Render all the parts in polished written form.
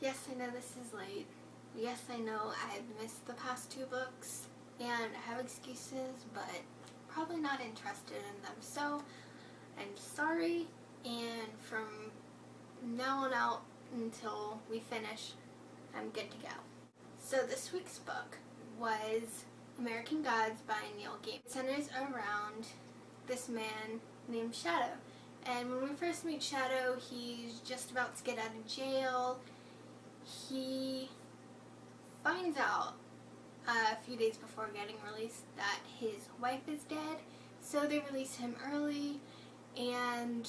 Yes, I know this is late. Yes, I know I've missed the past 2 books, and I have excuses, but probably not interested in them. So, I'm sorry, and from now on out until we finish, I'm good to go. So this week's book was American Gods by Neil Gaiman. It centers around this man named Shadow. And when we first meet Shadow, he's just about to get out of jail. He finds out a few days before getting released that his wife is dead, so they release him early, and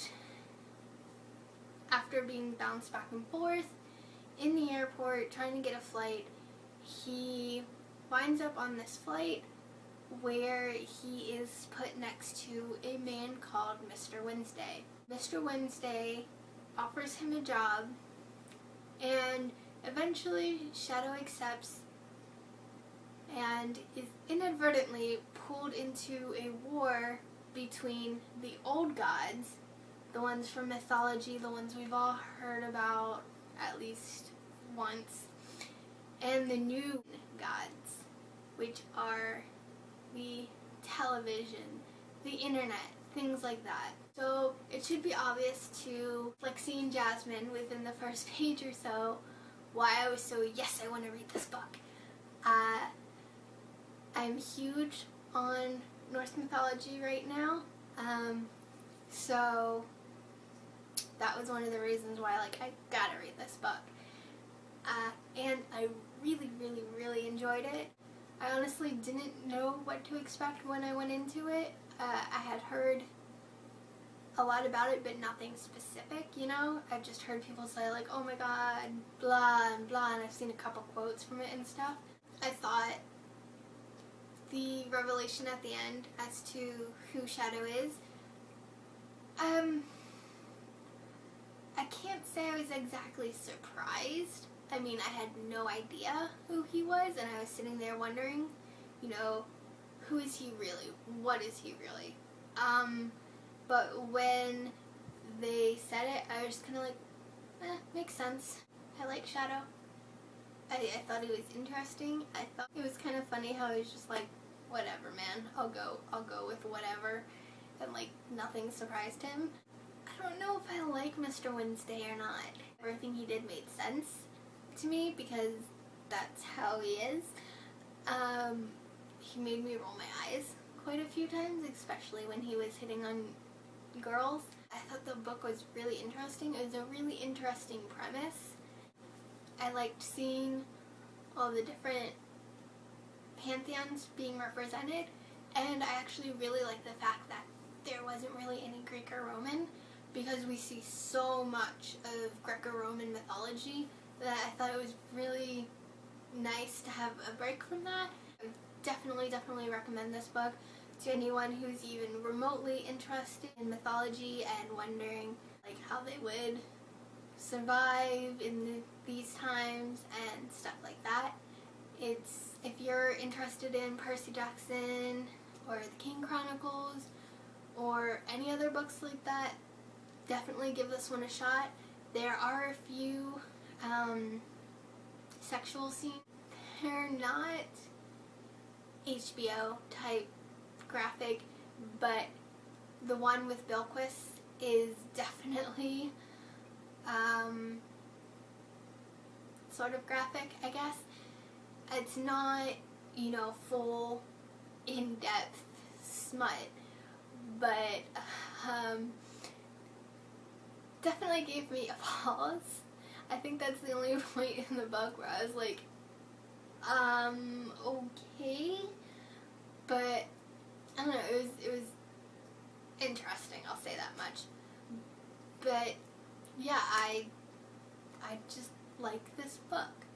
after being bounced back and forth in the airport trying to get a flight, he winds up on this flight where he is put next to a man called Mr. Wednesday. Mr. Wednesday offers him a job, and eventually Shadow accepts and is inadvertently pulled into a war between the old gods, the ones from mythology, the ones we've all heard about at least once, and the new gods, which are the television, the internet, things like that. So it should be obvious to Lexi and Jasmine within the first page or so why I was so, yes, I want to read this book. I'm huge on Norse mythology right now, so that was one of the reasons why I gotta read this book. And I really enjoyed it. I honestly didn't know what to expect when I went into it. I had heard a lot about it, but nothing specific, you know? I've just heard people say oh my god, blah and blah, and I've seen a couple quotes from it and stuff. I thought the revelation at the end as to who Shadow is, I can't say I was exactly surprised. I mean, I had no idea who he was, and I was sitting there wondering, who is he really? What is he really? But when they said it, I was just kind of makes sense. I like Shadow. I thought it was interesting. I thought it was kind of funny how he was just whatever, man, I'll go with whatever, and nothing surprised him. I don't know if I like Mr. Wednesday or not. Everything he did made sense to me because that's how he is. He made me roll my eyes quite a few times, especially when he was hitting on girls. I thought the book was really interesting. It was a really interesting premise. I liked seeing all the different pantheons being represented, and I actually really liked the fact that there wasn't really any Greek or Roman, because we see so much of Greco-Roman mythology that I thought it was really nice to have a break from that. I would definitely recommend this book to anyone who's even remotely interested in mythology and wondering how they would survive in these times and stuff like that. If you're interested in Percy Jackson or the King Chronicles or any other books like that, definitely give this one a shot. There are a few sexual scenes. They're not HBO type graphic, but the one with Bilquis is definitely sort of graphic, I guess. It's not, full in-depth smut, but definitely gave me a pause. I think that's the only point in the book where I was okay, but I don't know, it was interesting, I'll say that much. But yeah, I just like this book.